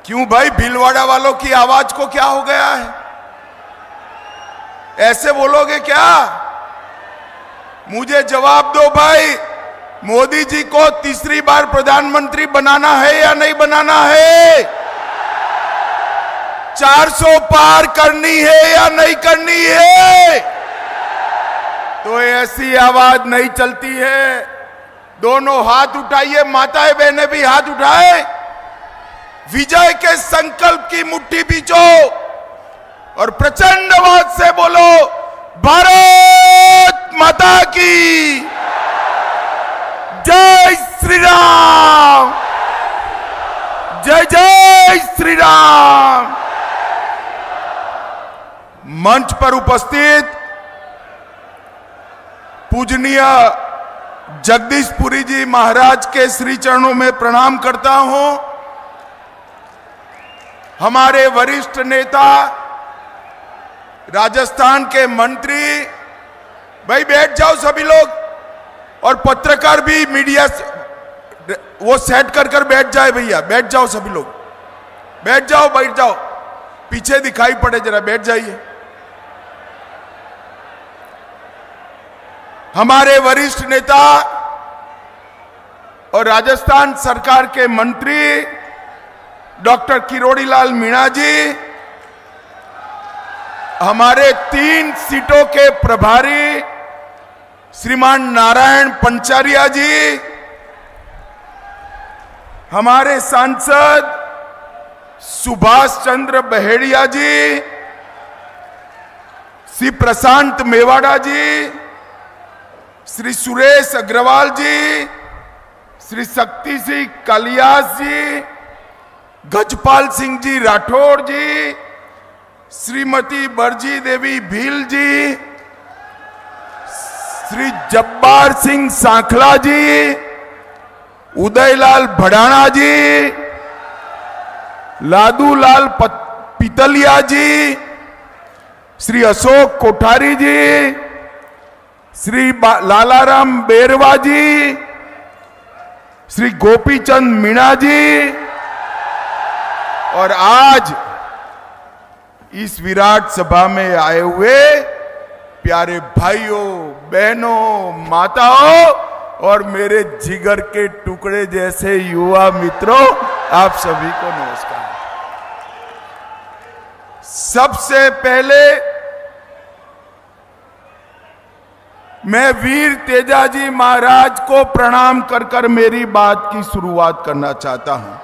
क्यों भाई, भीलवाड़ा वालों की आवाज को क्या हो गया है? ऐसे बोलोगे क्या? मुझे जवाब दो भाई, मोदी जी को तीसरी बार प्रधानमंत्री बनाना है या नहीं बनाना है? 400 पार करनी है या नहीं करनी है? तो ऐसी आवाज नहीं चलती है। दोनों हाथ उठाइए, माताएं बहनें भी हाथ उठाए, विजय के संकल्प की मुट्ठी बीचो और प्रचंड आवाज से बोलो, भारत माता की जय श्री राम, जय जय श्री राम। मंच पर उपस्थित पूजनीय जगदीशपुरी जी महाराज के श्री चरणों में प्रणाम करता हूं। हमारे वरिष्ठ नेता, राजस्थान के मंत्री, भाई बैठ जाओ सभी लोग, और पत्रकार भी, मीडिया वो सेट कर बैठ जाए भैया, बैठ जाओ सभी लोग, बैठ जाओ, बैठ जाओ, पीछे दिखाई पड़े जरा, बैठ जाइए। हमारे वरिष्ठ नेता और राजस्थान सरकार के मंत्री डॉक्टर किरोड़ीलाल मीणा जी, हमारे 3 सीटों के प्रभारी श्रीमान नारायण पंचारिया जी, हमारे सांसद सुभाष चंद्र बहेड़िया जी, श्री प्रशांत मेवाड़ा जी, श्री सुरेश अग्रवाल जी, श्री शक्ति सिंह कालियास जी, गजपाल सिंह जी राठौड़ जी, श्रीमती बरजी देवी भील जी, श्री जब्बार सिंह सांखला जी, उदयलाल भड़ाना जी, लादूलाल पितलिया जी, श्री अशोक कोठारी जी, श्री लालाराम बेरवा जी, श्री गोपीचंद मीणा जी, और आज इस विराट सभा में आए हुए प्यारे भाइयों, बहनों, माताओं और मेरे जिगर के टुकड़े जैसे युवा मित्रों, आप सभी को नमस्कार। सबसे पहले मैं वीर तेजाजी महाराज को प्रणाम कर मेरी बात की शुरुआत करना चाहता हूं।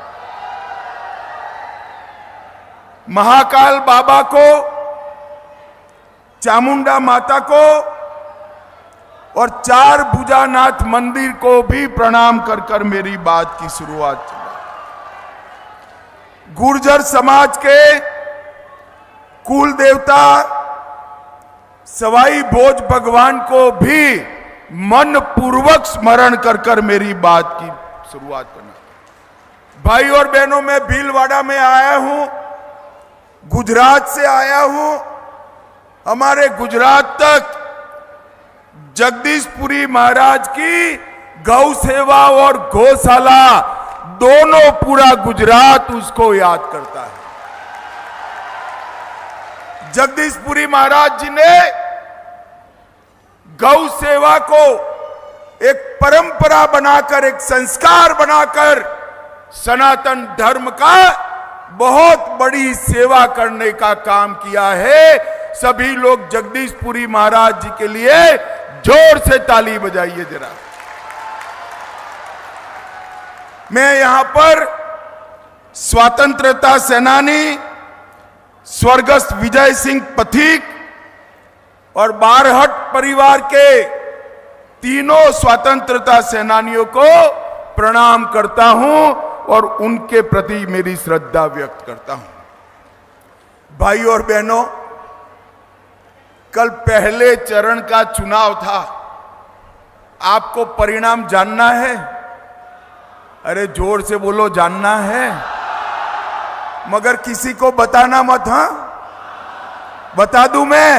महाकाल बाबा को, चामुंडा माता को और 4 भुजानाथ मंदिर को भी प्रणाम कर मेरी बात की शुरुआत की। गुर्जर समाज के कुल देवता सवाई भोज भगवान को भी मन पूर्वक स्मरण कर मेरी बात की शुरुआत करना। भाई और बहनों, मैं भीलवाड़ा में आया हूं, गुजरात से आया हूं। हमारे गुजरात तक जगदीशपुरी महाराज की गौ सेवा और गौशाला दोनों, पूरा गुजरात उसको याद करता है। जगदीशपुरी महाराज जी ने गौ सेवा को एक परंपरा बनाकर, एक संस्कार बनाकर सनातन धर्म का बहुत बड़ी सेवा करने का काम किया है। सभी लोग जगदीशपुरी महाराज जी के लिए जोर से ताली बजाइए जरा। मैं यहां पर स्वतंत्रता सेनानी स्वर्गस्थ विजय सिंह पथिक और बारहट परिवार के तीनों स्वतंत्रता सेनानियों को प्रणाम करता हूं और उनके प्रति मेरी श्रद्धा व्यक्त करता हूं। भाइयों और बहनों, कल पहले चरण का चुनाव था। आपको परिणाम जानना है? अरे जोर से बोलो, जानना है? मगर किसी को बताना मत। हां, बता दूं मैं,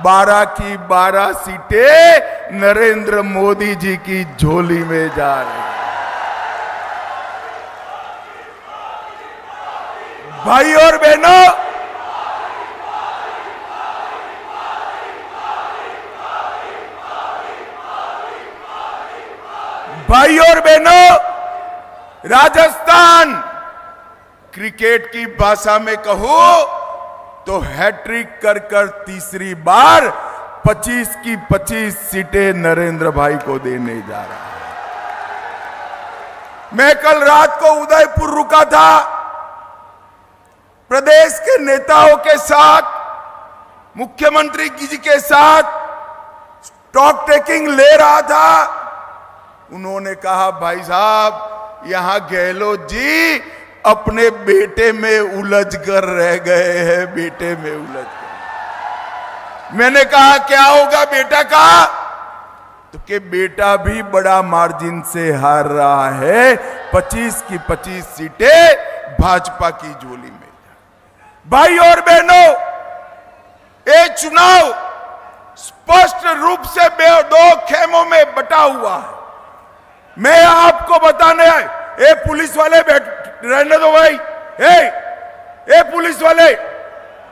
12 की 12 सीटें नरेंद्र मोदी जी की झोली में जा रही। भाई और बहनों, भाई और बहनों, राजस्थान क्रिकेट की भाषा में कहूं तो हैट्रिक कर तीसरी बार 25 की 25 सीटें नरेंद्र भाई को देने जा रहा है। मैं कल रात को उदयपुर रुका था, प्रदेश के नेताओं के साथ, मुख्यमंत्री जी के साथ स्टॉक टेकिंग ले रहा था। उन्होंने कहा, भाई साहब यहां गहलोत जी अपने बेटे में उलझ कर रह गए हैं, बेटे में उलझ कर। मैंने कहा क्या होगा बेटा का, तो कि बेटा भी बड़ा मार्जिन से हार रहा है, 25 की 25 सीटें भाजपा की झोली में। भाई और बहनों, ये चुनाव स्पष्ट रूप से दो खेमों में बटा हुआ है। मैं आपको बताने आए, ए पुलिस वाले रहने दो भाई, ए पुलिस वाले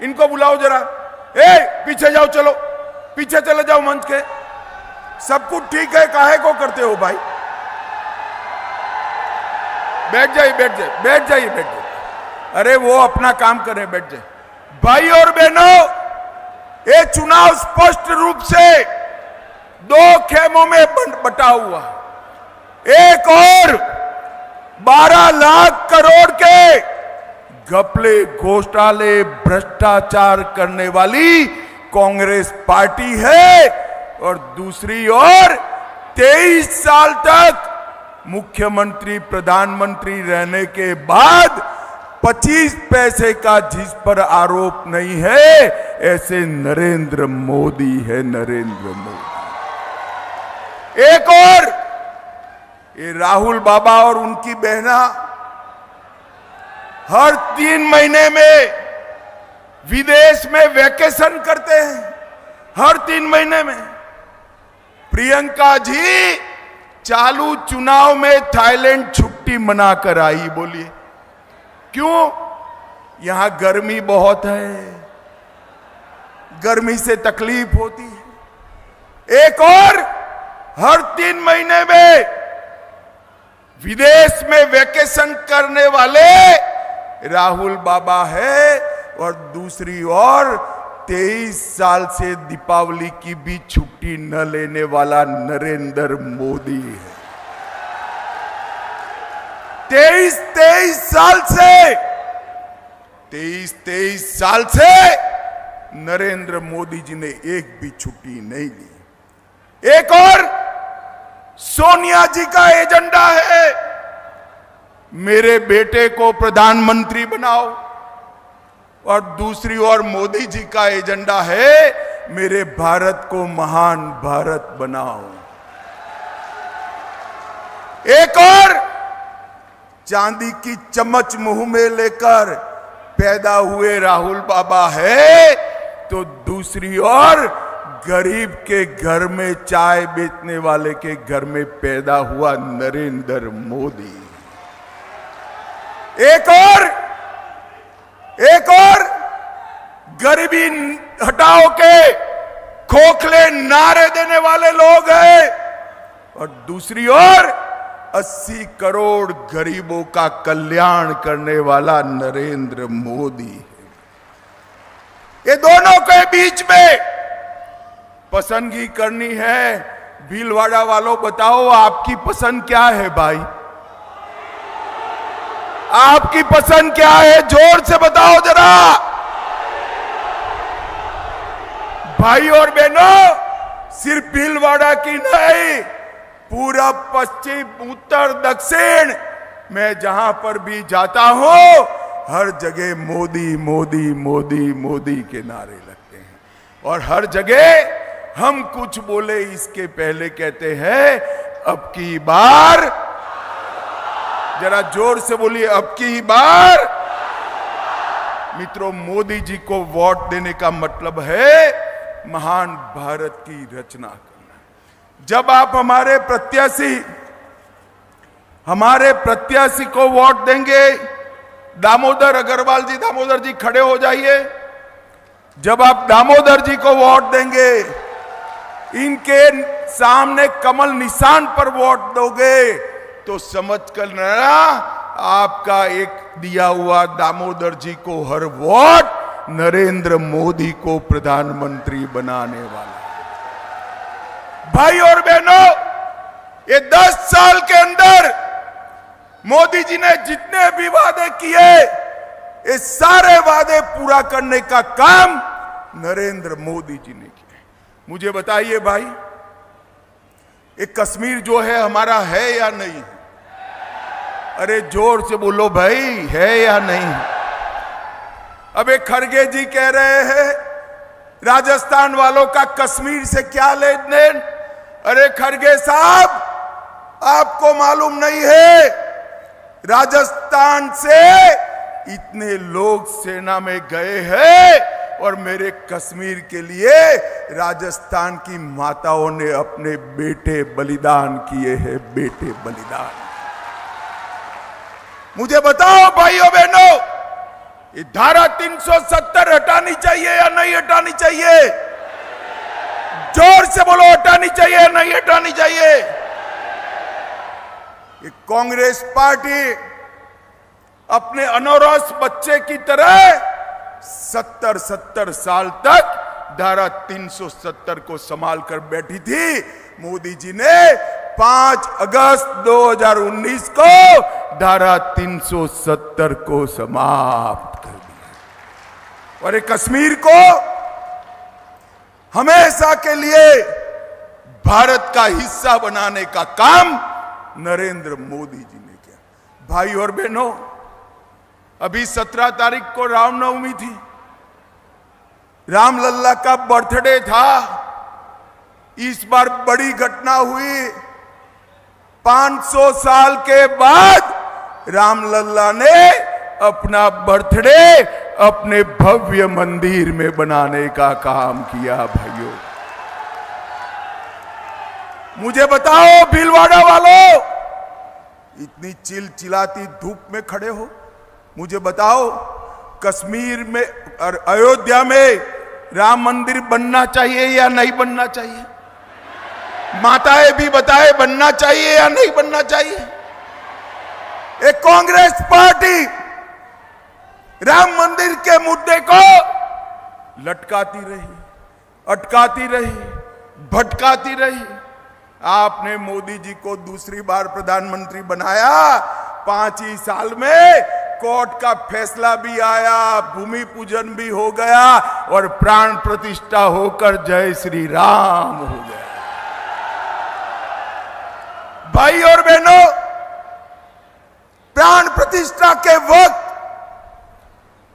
इनको बुलाओ जरा, पीछे जाओ, चलो पीछे चले जाओ मंच के। सब कुछ ठीक है, काहे को करते हो भाई? बैठ जाइए, बैठ जाइए, बैठ जाइए, बैठ जाइए। अरे वो अपना काम करें, बैठ जाए। भाई और बहनों, ये चुनाव स्पष्ट रूप से दो खेमों में बटा हुआ है। एक और 12 लाख करोड़ के घपले, घोटाले, भ्रष्टाचार करने वाली कांग्रेस पार्टी है, और दूसरी ओर 23 साल तक मुख्यमंत्री प्रधानमंत्री रहने के बाद 25 पैसे का जिस पर आरोप नहीं है, ऐसे नरेंद्र मोदी है, नरेंद्र मोदी। एक और ये राहुल बाबा और उनकी बहना हर 3 महीने में विदेश में वैकेशन करते हैं, हर 3 महीने में। प्रियंका जी चालू चुनाव में थाईलैंड छुट्टी मनाकर आई। बोलिए क्यों? यहां गर्मी बहुत है, गर्मी से तकलीफ होती है। एक और हर 3 महीने में विदेश में वैकेशन करने वाले राहुल बाबा है, और दूसरी ओर 23 साल से दीपावली की भी छुट्टी न लेने वाला नरेंद्र मोदी है। 23 साल से नरेंद्र मोदी जी ने एक भी छुट्टी नहीं ली। एक और सोनिया जी का एजेंडा है, मेरे बेटे को प्रधानमंत्री बनाओ, और दूसरी ओर मोदी जी का एजेंडा है, मेरे भारत को महान भारत बनाओ। एक और चांदी की चम्मच मुंह में लेकर पैदा हुए राहुल बाबा है, तो दूसरी ओर गरीब के घर में चाय बेचने वाले के घर में पैदा हुआ नरेंद्र मोदी। एक और गरीबी हटाओ के खोखले नारे देने वाले लोग हैं, और दूसरी ओर 80 करोड़ गरीबों का कल्याण करने वाला नरेंद्र मोदी है। ये दोनों के बीच में पसंदगी करनी है। भीलवाड़ा वालों बताओ आपकी पसंद क्या है भाई? आपकी पसंद क्या है? जोर से बताओ जरा। भाई और बहनों, सिर्फ भीलवाड़ा की नहीं, पूरा पश्चिम उत्तर दक्षिण मैं जहां पर भी जाता हूं, हर जगह मोदी मोदी मोदी मोदी के नारे लगते हैं। और हर जगह हम कुछ बोले इसके पहले कहते हैं, अब की बार, जरा जोर से बोलिए, अब की बार। मित्रों, मोदी जी को वोट देने का मतलब है महान भारत की रचना करना। जब आप हमारे प्रत्याशी को वोट देंगे, दामोदर अग्रवाल जी, दामोदर जी खड़े हो जाइए। जब आप दामोदर जी को वोट देंगे, इनके सामने कमल निशान पर वोट दोगे, तो समझ कर लेना आपका एक दिया हुआ दामोदर जी को हर वोट नरेंद्र मोदी को प्रधानमंत्री बनाने वाला। भाई और बहनों, ये 10 साल के अंदर मोदी जी ने जितने भी वादे किए, ये सारे वादे पूरा करने का काम नरेंद्र मोदी जी ने किया। मुझे बताइए भाई, ये कश्मीर जो है हमारा है या नहीं? अरे जोर से बोलो भाई, है या नहीं? अब एक खड़गे जी कह रहे हैं राजस्थान वालों का कश्मीर से क्या लेन देन। अरे खड़गे साहब, आपको मालूम नहीं है, राजस्थान से इतने लोग सेना में गए हैं और मेरे कश्मीर के लिए राजस्थान की माताओं ने अपने बेटे बलिदान किए हैं, बेटे बलिदान। मुझे बताओ भाइयों बहनों, ये धारा 370 हटानी चाहिए या नहीं हटानी चाहिए? जोर से बोलो, हटानी चाहिए या नहीं हटानी चाहिए? ये कांग्रेस पार्टी अपने अनौरस बच्चे की तरह 70 साल तक धारा 370 को संभाल कर बैठी थी। मोदी जी ने 5 अगस्त 2019 को धारा 370 को समाप्त कर दिया और ये कश्मीर को हमेशा के लिए भारत का हिस्सा बनाने का काम नरेंद्र मोदी जी ने किया। भाई और बहनों, अभी 17 तारीख को रामनवमी थी, रामलल्ला का बर्थडे था। इस बार बड़ी घटना हुई, 500 साल के बाद रामलल्ला ने अपना बर्थडे अपने भव्य मंदिर में बनाने का काम किया। भाइयों, मुझे बताओ भीलवाड़ा वालों, इतनी चिलचिलाती धूप में खड़े हो, मुझे बताओ कश्मीर में और अयोध्या में राम मंदिर बनना चाहिए या नहीं बनना चाहिए? माताएं भी बताए, बनना चाहिए या नहीं बनना चाहिए? एक कांग्रेस पार्टी राम मंदिर के मुद्दे को लटकाती रही, अटकाती रही, भटकाती रही। आपने मोदी जी को दूसरी बार प्रधानमंत्री बनाया, 5 ही साल में कोर्ट का फैसला भी आया, भूमि पूजन भी हो गया और प्राण प्रतिष्ठा होकर जय श्री राम हो गया। भाई और बहनों, प्राण प्रतिष्ठा के वक्त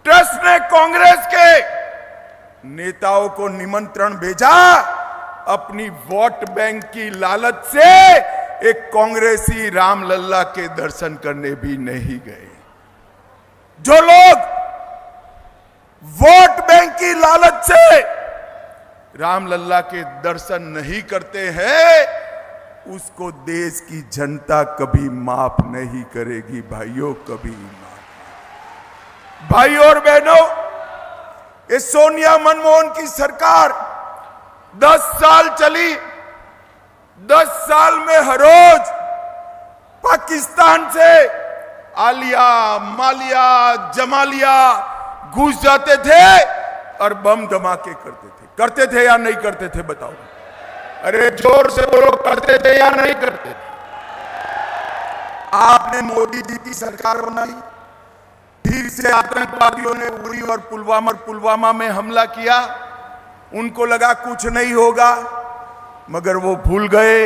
ट्रस्ट ने कांग्रेस के नेताओं को निमंत्रण भेजा, अपनी वोट बैंक की लालच से एक कांग्रेसी रामलल्ला के दर्शन करने भी नहीं गए। जो लोग वोट बैंक की लालच से रामलल्ला के दर्शन नहीं करते हैं, उसको देश की जनता कभी माफ नहीं करेगी। भाइयों, कभी माफ। भाई और बहनों, ये सोनिया मनमोहन की सरकार 10 साल चली। 10 साल में हर रोज पाकिस्तान से आलिया, मालिया, जमालिया घुस जाते थे और बम धमाके करते थे या नहीं करते थे? बताओ। अरे जोर से बोलो, करते थे या नहीं करते थे? आपने मोदी जी की सरकार बनाई, फिर से आतंकवादियों ने उरी और पुलवामा में हमला किया। उनको लगा कुछ नहीं होगा, मगर वो भूल गए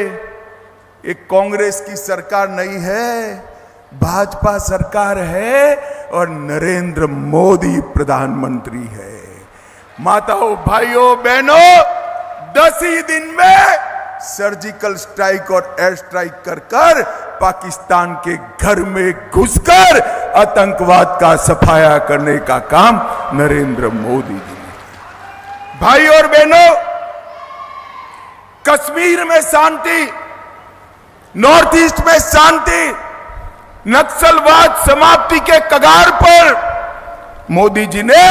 एक कांग्रेस की सरकार नहीं है, भाजपा सरकार है और नरेंद्र मोदी प्रधानमंत्री है। माताओं, भाइयों, बहनों, 10 ही दिन में सर्जिकल स्ट्राइक और एयर स्ट्राइक कर पाकिस्तान के घर में घुसकर आतंकवाद का सफाया करने का काम नरेंद्र मोदी जी ने किया। भाई और बहनों, कश्मीर में शांति, नॉर्थ ईस्ट में शांति नक्सलवाद समाप्ति के कगार पर मोदी जी ने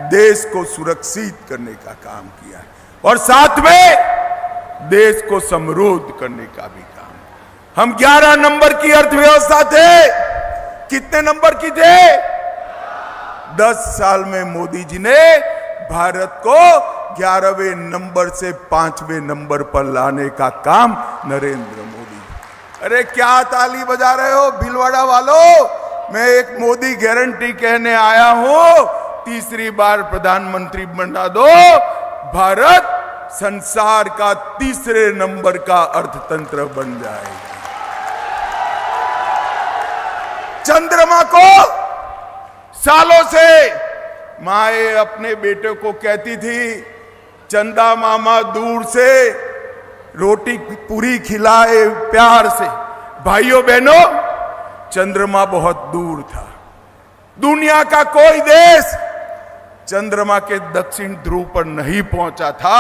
देश को सुरक्षित करने का काम किया है और साथ में देश को समृद्ध करने का भी काम। हम 11 नंबर की अर्थव्यवस्था थे, कितने नंबर की थे? 10 साल में मोदी जी ने भारत को 11वें नंबर से 5वें नंबर पर लाने का काम नरेंद्र मोदी। अरे क्या ताली बजा रहे हो भीलवाड़ा वालों? मैं एक मोदी गारंटी कहने आया हूं, तीसरी बार प्रधानमंत्री बना दो, भारत संसार का तीसरे नंबर का अर्थतंत्र बन जाएगा। चंद्रमा को सालों से माए अपने बेटे को कहती थी, चंदा मामा दूर से रोटी पूरी खिलाए प्यार से। भाइयों बहनों, चंद्रमा बहुत दूर था। दुनिया का कोई देश चंद्रमा के दक्षिण ध्रुव पर नहीं पहुंचा था।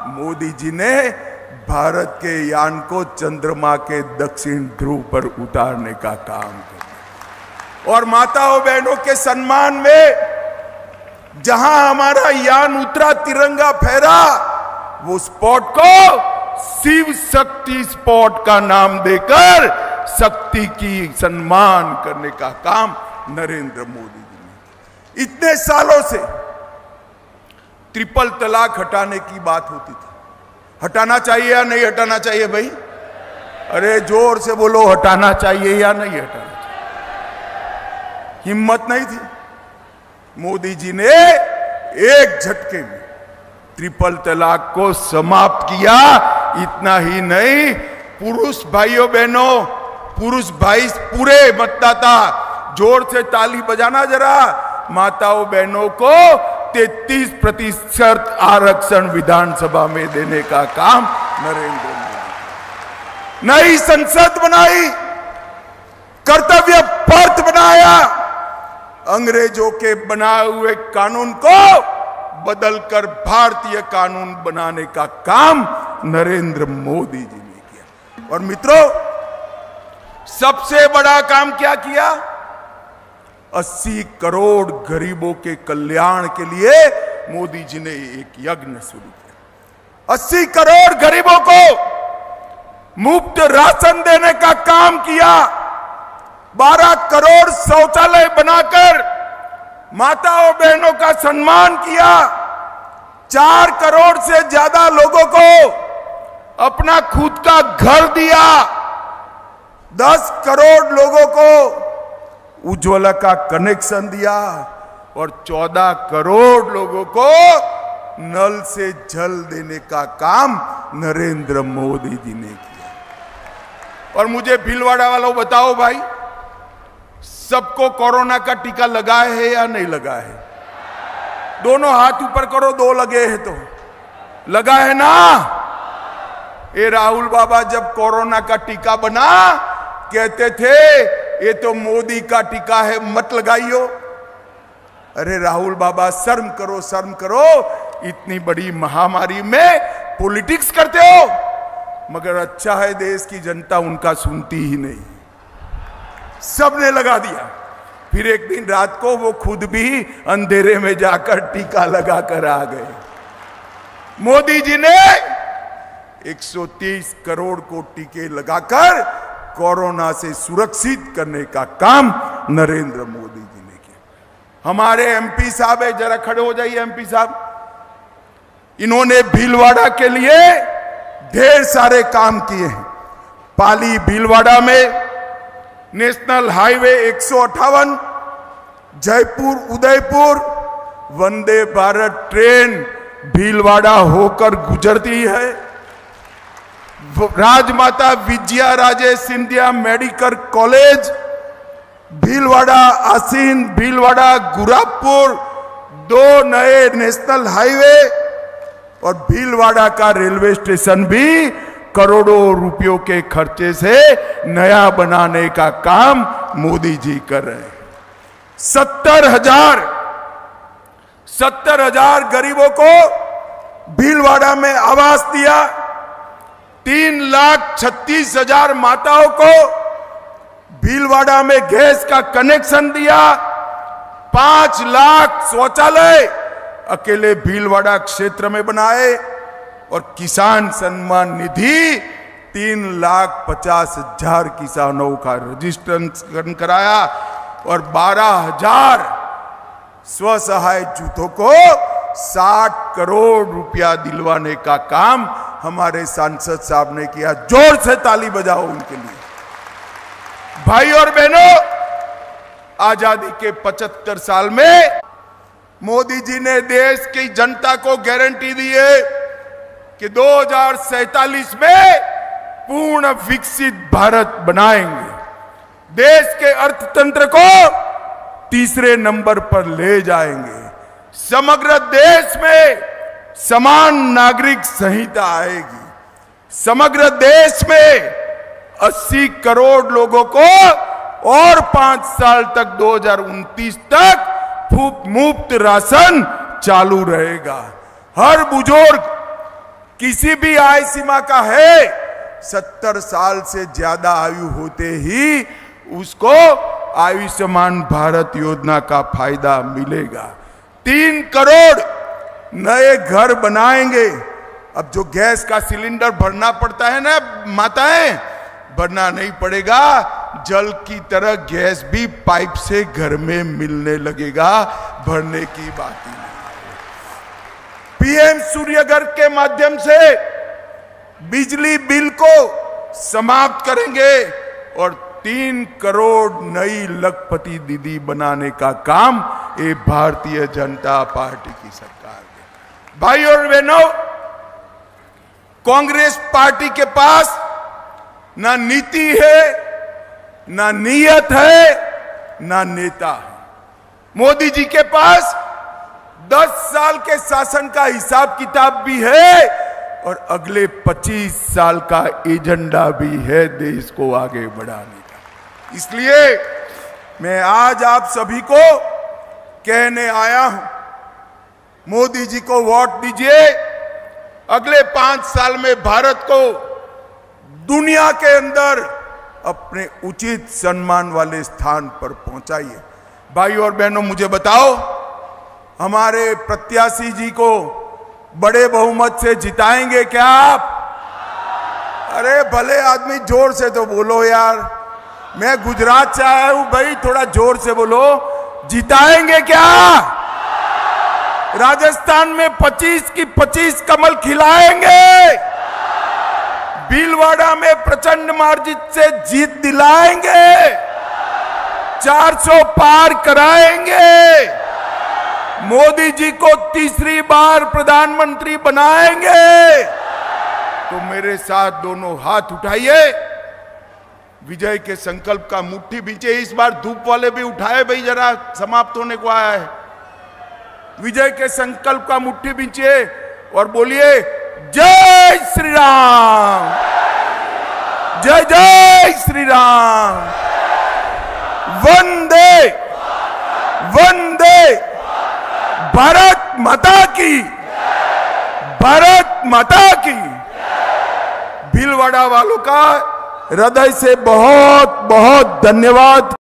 मोदी जी ने भारत के यान को चंद्रमा के दक्षिण ध्रुव पर उतारने का काम किया और माताओं बहनों के सम्मान में जहां हमारा यान उतरा, तिरंगा फहरा, वो स्पॉट को शिव शक्ति स्पॉट का नाम देकर शक्ति की सम्मान करने का काम नरेंद्र मोदी जी ने। इतने सालों से ट्रिपल तलाक हटाने की बात होती थी। हटाना चाहिए या नहीं हटाना चाहिए भाई? अरे जोर से बोलो, हटाना चाहिए या नहीं हटाना चाहिए? हिम्मत नहीं थी। मोदी जी ने एक झटके में ट्रिपल तलाक को समाप्त किया। इतना ही नहीं, पुरुष भाइयों बहनों, पुरुष भाई पूरे मतदाता, जोर से ताली बजाना जरा, माताओं बहनों को 33% आरक्षण विधानसभा में देने का काम नरेंद्र मोदी। नई संसद बनाई, कर्तव्य पर्थ बनाया, अंग्रेजों के बनाए हुए कानून को बदलकर भारतीय कानून बनाने का काम नरेंद्र मोदी जी ने किया। और मित्रों, सबसे बड़ा काम क्या किया? 80 करोड़ गरीबों के कल्याण के लिए मोदी जी ने एक यज्ञ शुरू किया। 80 करोड़ गरीबों को मुफ्त राशन देने का काम किया। 12 करोड़ शौचालय बनाकर माताओं बहनों का सम्मान किया। 4 करोड़ से ज्यादा लोगों को अपना खुद का घर दिया। 10 करोड़ लोगों को उज्ज्वला का कनेक्शन दिया और 14 करोड़ लोगों को नल से जल देने का काम नरेंद्र मोदी जी ने किया। और मुझे भीलवाड़ा वालों बताओ भाई, सबको कोरोना का टीका लगा है या नहीं लगा है? दोनों हाथ ऊपर करो, 2 लगे हैं तो लगा है ना? ये राहुल बाबा जब कोरोना का टीका बना कहते थे ये तो मोदी का टीका है, मत लगाइयो। अरे राहुल बाबा, शर्म करो, शर्म करो, इतनी बड़ी महामारी में पॉलिटिक्स करते हो। मगर अच्छा है देश की जनता उनका सुनती ही नहीं, सबने लगा दिया। फिर एक दिन रात को वो खुद भी अंधेरे में जाकर टीका लगाकर आ गए। मोदी जी ने 130 करोड़ को टीके लगाकर कोरोना से सुरक्षित करने का काम नरेंद्र मोदी जी ने किया। हमारे एमपी साहब है, जरा खड़े हो जाइए एमपी साहब। इन्होंने भीलवाड़ा के लिए ढेर सारे काम किए हैं। पाली भीलवाड़ा में national highway 158, Jaipur Udaipur Vande Bharat train Bhilwara होकर गुजरती है। राजमाता विजया राजे सिंधिया मेडिकल कॉलेज भीलवाड़ा, आसीन भीलवाड़ा गुरापुर, 2 नए नेशनल हाईवे और भीलवाड़ा का रेलवे स्टेशन भी करोड़ों रुपयों के खर्चे से नया बनाने का काम मोदी जी कर रहे हैं। 70,000 गरीबों को भीलवाड़ा में आवास दिया। 3,36,000 माताओं को भीलवाड़ा में गैस का कनेक्शन दिया, 5 लाख शौचालय अकेले भीलवाड़ा क्षेत्र में बनाए, और किसान सम्मान निधि 3,50,000 किसानों का रजिस्ट्रेशन कराया, और 12,000 स्वसहाय जुटों को 60 करोड़ रुपया दिलवाने का काम हमारे सांसद साहब ने किया। जोर से ताली बजाओ उनके लिए। भाई और बहनों, आजादी के 75 साल में मोदी जी ने देश की जनता को गारंटी दी है कि 2047 में पूर्ण विकसित भारत बनाएंगे, देश के अर्थतंत्र को तीसरे नंबर पर ले जाएंगे, समग्र देश में समान नागरिक संहिता आएगी, समग्र देश में 80 करोड़ लोगों को और 5 साल तक 2029 तक मुफ्त राशन चालू रहेगा। हर बुजुर्ग किसी भी आय सीमा का है, 70 साल से ज्यादा आयु होते ही उसको आयुष्मान भारत योजना का फायदा मिलेगा। 3 करोड़ नए घर बनाएंगे। अब जो गैस का सिलेंडर भरना पड़ता है ना माताएं, भरना नहीं पड़ेगा, जल की तरह गैस भी पाइप से घर में मिलने लगेगा, भरने की बात ही नहीं। पीएम सूर्यघर के माध्यम से बिजली बिल को समाप्त करेंगे, और 3 करोड़ नई लखपति दीदी बनाने का काम ये भारतीय जनता पार्टी की सरकार है। भाई और बहनों, कांग्रेस पार्टी के पास ना नीति है, ना नीयत है, ना नेता है। मोदी जी के पास 10 साल के शासन का हिसाब किताब भी है, और अगले 25 साल का एजेंडा भी है देश को आगे बढ़ाने का। इसलिए मैं आज आप सभी को कहने आया हूं, मोदी जी को वोट दीजिए, अगले 5 साल में भारत को दुनिया के अंदर अपने उचित सम्मान वाले स्थान पर पहुंचाइए। भाई और बहनों, मुझे बताओ, हमारे प्रत्याशी जी को बड़े बहुमत से जिताएंगे क्या आप? अरे भले आदमी जोर से तो बोलो यार, मैं गुजरात से आया हूं भाई, थोड़ा जोर से बोलो। जिताएंगे क्या? राजस्थान में 25 की 25 कमल खिलाएंगे, भीलवाड़ा में प्रचंड मार्जिन से जीत दिलाएंगे, 400 पार कराएंगे, मोदी जी को तीसरी बार प्रधानमंत्री बनाएंगे। तो मेरे साथ दोनों हाथ उठाइए, विजय के संकल्प का मुट्ठी बीचे। इस बार धूप वाले भी उठाए भाई, जरा समाप्त होने को आया है। विजय के संकल्प का मुट्ठी बीचे और बोलिए जय श्री राम, जय जय श्री राम, वंदे वंदे भारत माता की, भारत माता की। भीलवाड़ा वालों का हृदय से बहुत बहुत धन्यवाद।